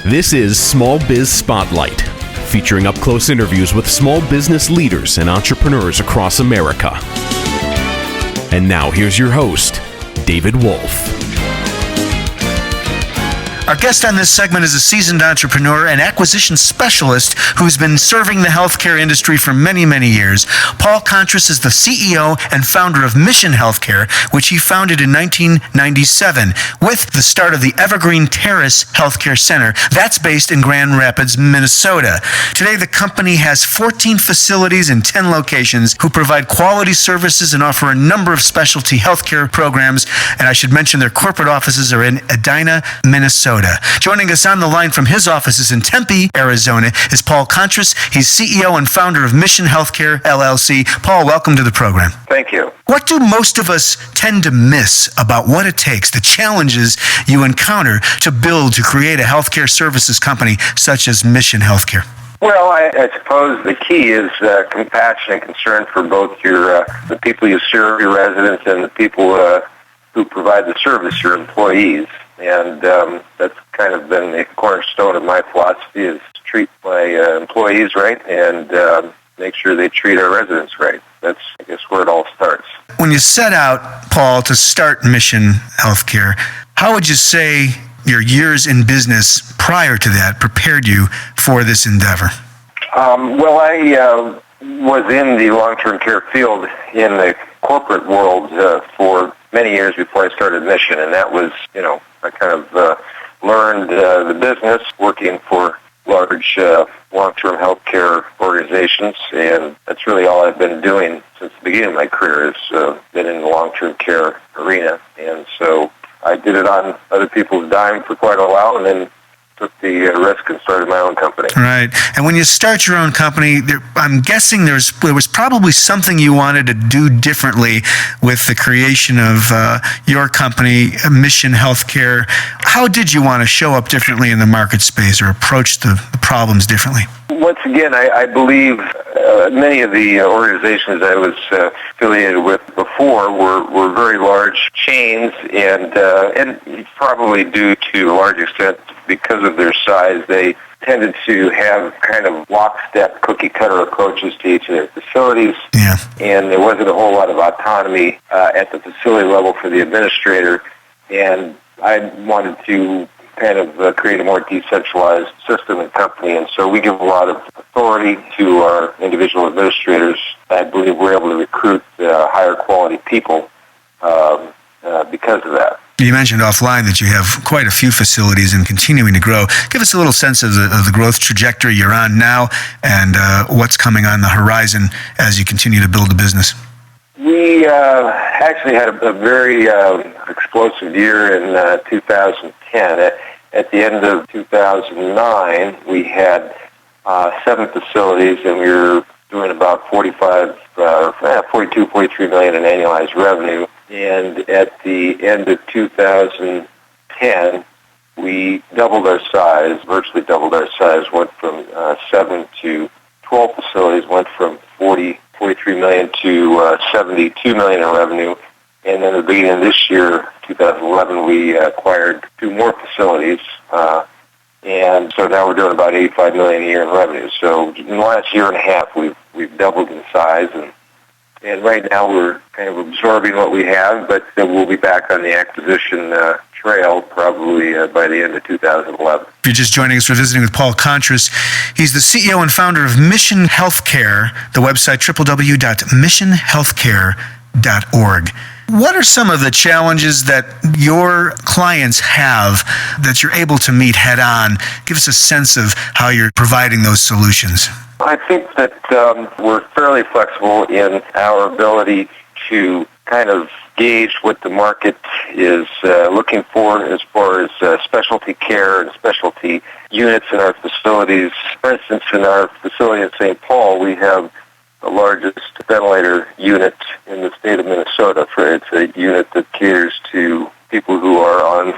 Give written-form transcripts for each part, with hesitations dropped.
This is Small Biz Spotlight, featuring up-close interviews with small business leaders and entrepreneurs across America. And now here's your host, David Wolf. Our guest on this segment is a seasoned entrepreneur and acquisition specialist who's been serving the healthcare industry for many, many years. Paul Contris is the CEO and founder of Mission Healthcare, which he founded in 1997 with the start of the Evergreen Terrace Healthcare Center. That's based in Grand Rapids, Minnesota. Today, the company has 14 facilities in 10 locations who provide quality services and offer a number of specialty healthcare programs. And I should mention their corporate offices are in Edina, Minnesota. Joining us on the line from his offices in Tempe, Arizona, is Paul Contris. He's CEO and founder of Mission Healthcare, LLC. Paul, welcome to the program. Thank you. What do most of us tend to miss about what it takes, the challenges you encounter to create a healthcare services company such as Mission Healthcare? Well, I suppose the key is compassion and concern for both the people you serve, your residents, and the people who provide the service, your employees. And that's kind of been the cornerstone of my philosophy, is treat my employees right and make sure they treat our residents right. That's, I guess, where it all starts. When you set out, Paul, to start Mission Healthcare, how would you say your years in business prior to that prepared you for this endeavor? Well, I was in the long-term care field in the corporate world for many years before I started Mission, and that was, I kind of learned the business working for large long-term healthcare organizations, and that's really all I've been doing since the beginning of my career, is been in the long-term care arena. And so I did it on other people's dime for quite a while, and then took the risk and started my own company. Right. And when you start your own company, I'm guessing there was probably something you wanted to do differently with the creation of your company, Mission Healthcare. How did you want to show up differently in the market space or approach the problems differently? Once again, I believe many of the organizations I was affiliated with before were very large chains, and probably due to a large extent because of their size, they tended to have kind of lockstep, cookie-cutter approaches to each of their facilities. Yeah. And there wasn't a whole lot of autonomy at the facility level for the administrator. And I wanted to kind of create a more decentralized system and company. And so we give a lot of authority to our individual administrators. I believe we're able to recruit higher quality people because of that. You mentioned offline that you have quite a few facilities and continuing to grow. Give us a little sense of the growth trajectory you're on now and what's coming on the horizon as you continue to build the business. We actually had a very explosive year in 2010. At the end of 2009, we had 7 facilities, and we were doing about 42, 43 million in annualized revenue. And at the end of 2010, we doubled our size, virtually doubled our size, went from 7 to 12 facilities, went from 43 million to 72 million in revenue. And then at the beginning of this year, 2011, we acquired 2 more facilities. And so now we're doing about 85 million a year in revenue. So in the last year and a half, we've doubled in size, and right now we're kind of absorbing what we have, but then we'll be back on the acquisition trail probably by the end of 2011. If you're just joining us, we're visiting with Paul Contris. He's the CEO and founder of Mission Healthcare, the website www.missionhealthcare.org. What are some of the challenges that your clients have that you're able to meet head on? Give us a sense of how you're providing those solutions. I think that we're fairly flexible in our ability to kind of gauge what the market is looking for as far as specialty care and specialty units in our facilities. For instance, in our facility in St. Paul, we have the largest ventilator unit in the state of Minnesota. It's a unit that caters to people who are on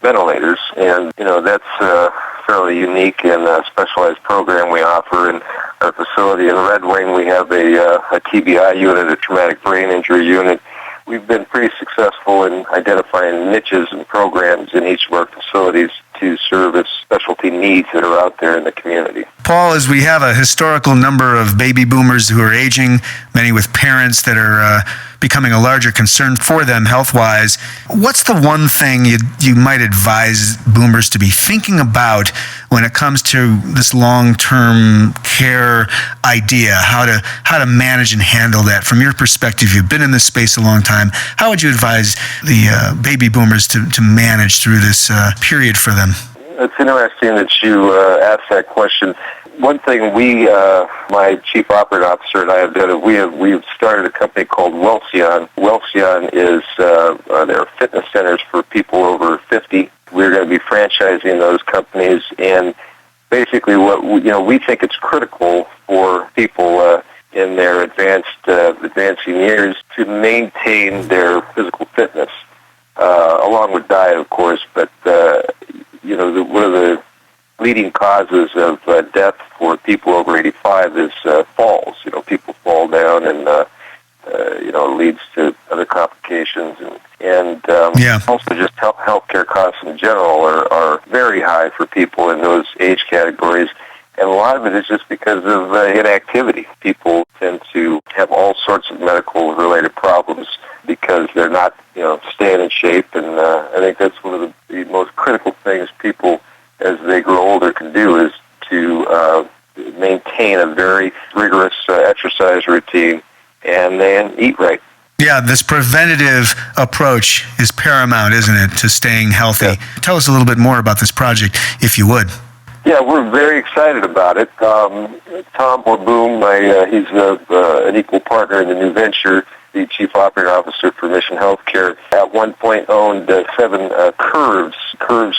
ventilators, and that's a fairly unique and specialized program we offer in our facility. In Red Wing, we have a TBI unit, a traumatic brain injury unit. We've been pretty successful in identifying niches and programs in each of our facilities to service specialty specialty needs that are out there in the community. Paul, as we have a historical number of baby boomers who are aging, many with parents that are becoming a larger concern for them health-wise, what's the one thing you might advise boomers to be thinking about when it comes to this long-term care idea, how to manage and handle that? From your perspective, you've been in this space a long time. How would you advise the baby boomers to manage through this period for them? It's interesting that you asked that question. One thing my chief operating officer and I have done is we've started a company called Wellsion. Wellsion is they're fitness centers for people over 50. We're going to be franchising those companies, and basically we think it's critical for people in their advancing years to maintain their physical fitness, along with diet, of course, but one of the leading causes of death for people over 85 is falls. People fall down, and it leads to other complications, and also just healthcare costs in general are very high for people in those age categories. And a lot of it is just because of inactivity. People tend to have all sorts of medical-related problems because they're not, staying in shape. And I think that's one of the most critical things people, as they grow older, can do is to maintain a very rigorous exercise routine and then eat right. Yeah, this preventative approach is paramount, isn't it, to staying healthy? Yeah. Tell us a little bit more about this project, if you would. Yeah, we're very excited about it. Tom Orboom, he's an equal partner in the new venture, the Chief Operating Officer for Mission Healthcare, at one point owned 7 Curves. Curves,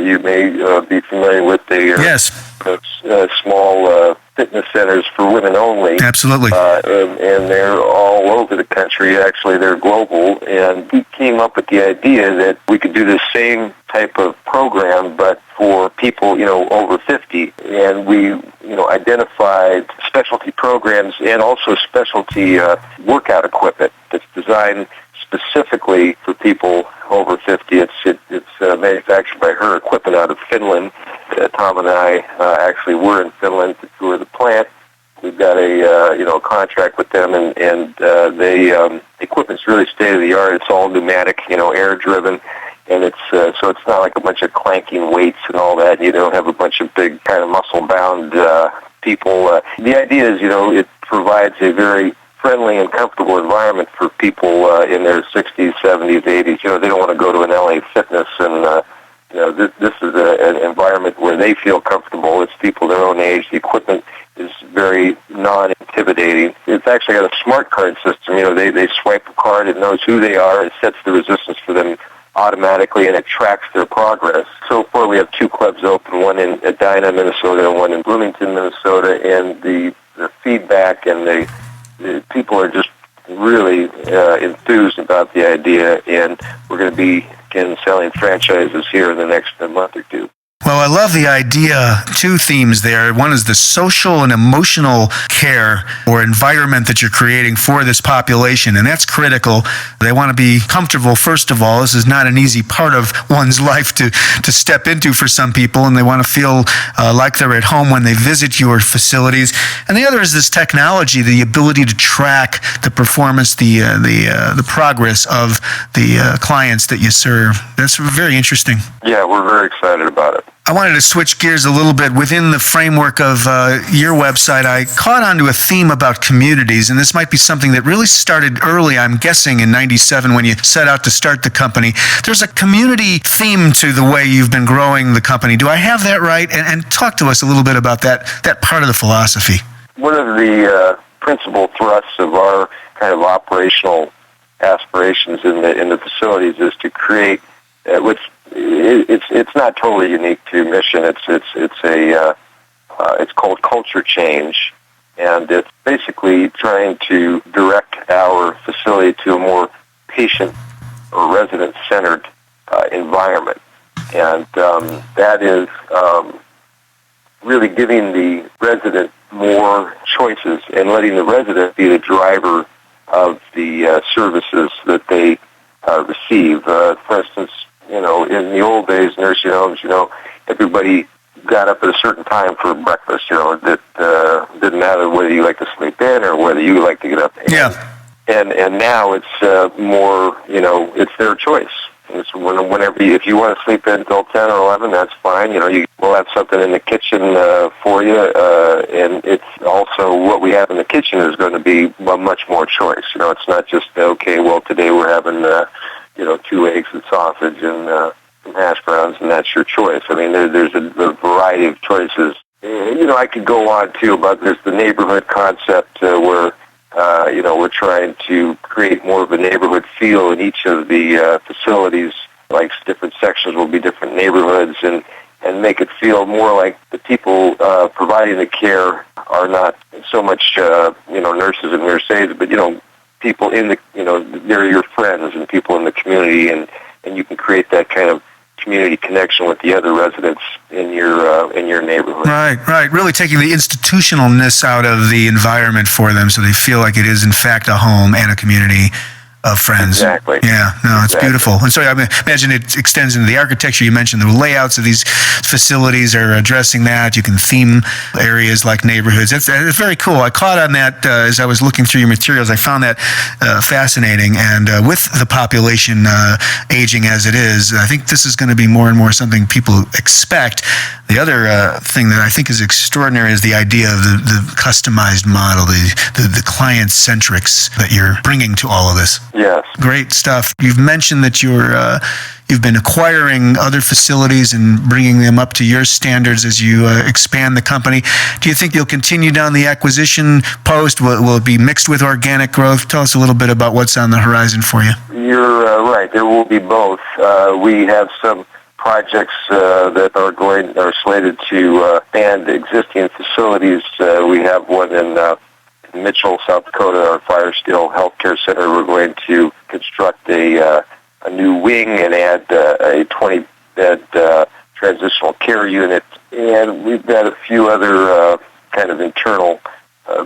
you may be familiar with. They are small fitness centers for women only. Absolutely. And they're all over the country. Actually, they're global. And he came up with the idea that we could do the same type of program, but for people, over 50. And we, identified specialty programs and also specialty workout equipment that's designed specifically for people over 50. It's manufactured by her equipment out of Finland. Tom and I actually were in Finland to tour the plant. We've got a contract with them, and the equipment's really state of the art. It's all pneumatic, air driven, and it's so it's not like a bunch of clanking weights and all that. You don't have a bunch of big kind of muscle bound people. The idea is, it provides a very friendly and comfortable environment for people in their 60s, 70s, 80s. They don't want to go to an LA Fitness, and this is an environment where they feel comfortable. It's people their own age. The equipment is very non-intimidating. It's actually got a smart card system. They swipe a card, it knows who they are, it sets the resistance for them automatically, and it tracks their progress. So far, we have 2 clubs open, one in Edina, Minnesota, and one in Bloomington, Minnesota, and the feedback and the people are just really enthused about the idea, and we're going to be selling franchises here in the next month or 2. Well, I love the idea, 2 themes there. One is the social and emotional care or environment that you're creating for this population, and that's critical. They want to be comfortable, first of all. This is not an easy part of one's life to step into for some people, and they want to feel like they're at home when they visit your facilities. And the other is this technology, the ability to track the performance, the progress of the clients that you serve. That's very interesting. Yeah, we're very excited about it. I wanted to switch gears a little bit. Within the framework of your website, I caught onto a theme about communities, and this might be something that really started early, I'm guessing, in 97 when you set out to start the company. There's a community theme to the way you've been growing the company. Do I have that right? And talk to us a little bit about that part of the philosophy. One of the principal thrusts of our kind of operational aspirations in the facilities is to create it's not totally unique to Mission. It's called culture change, and it's basically trying to direct our facility to a more patient or resident-centered environment, and that is really giving the resident more choices and letting the resident be the driver of the services that they receive. For instance, in the old days, nursing homes, everybody got up at a certain time for breakfast. That didn't matter whether you like to sleep in or whether you like to get up. And now it's more, it's their choice. It's whenever if you want to sleep in until 10 or 11, that's fine. We'll have something in the kitchen for you, and it's also what we have in the kitchen is going to be much more choice. It's not just okay. Well, today we're having 2 eggs and sausage and some hash browns, and that's your choice. I mean, there's a variety of choices. I could go on too about there's the neighborhood concept where. We're trying to create more of a neighborhood feel in each of the facilities. Like different sections will be different neighborhoods, and make it feel more like the people providing the care are not so much nurses and nurse aides, but people in the they're your friends and people in the community, and you can create that kind of community connection with the other residents in your neighborhood. Right. Really taking the institutionalness out of the environment for them, so they feel like it is in fact a home and a community of friends. Exactly. Yeah, no, it's beautiful. And so I imagine it extends into the architecture. You mentioned the layouts of these facilities are addressing that. You can theme areas like neighborhoods. It's very cool. I caught on that as I was looking through your materials. I found that fascinating. And with the population aging as it is, I think this is going to be more and more something people expect. The other thing that I think is extraordinary is the idea of the customized model, the client-centrics that you're bringing to all of this. Yes. Great stuff. You've mentioned that you've been acquiring other facilities and bringing them up to your standards as you expand the company. Do you think you'll continue down the acquisition post? Will it be mixed with organic growth? Tell us a little bit about what's on the horizon for you. You're right. There will be both. We have some projects that are slated to expand existing facilities. We have one in Mitchell, South Dakota, our Firesteel Healthcare Center. We're going to construct a new wing and add a 20-bed transitional care unit. And we've got a few other kind of internal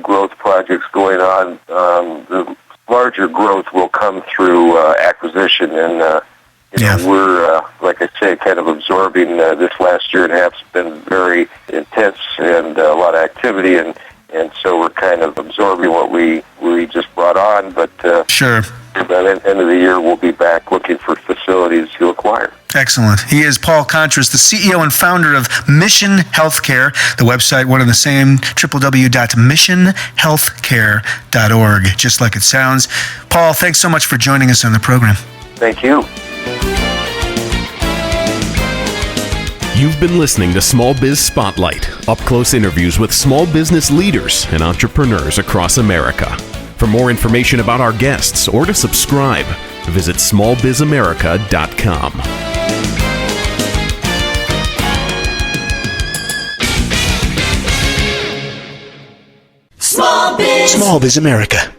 growth projects going on. The larger growth will come through acquisition, and we're, like I say, kind of absorbing this last year and a half. It's been very intense and a lot of activity, and so we're kind of absorbing what we just brought on. But sure. By the end of the year, we'll be back looking for facilities to acquire. Excellent. He is Paul Contris, the CEO and founder of Mission Healthcare. The website, one and the same, www.missionhealthcare.org, just like it sounds. Paul, thanks so much for joining us on the program. Thank you. You've been listening to Small Biz Spotlight, up-close interviews with small business leaders and entrepreneurs across America. For more information about our guests or to subscribe, visit smallbizamerica.com. Small Biz America.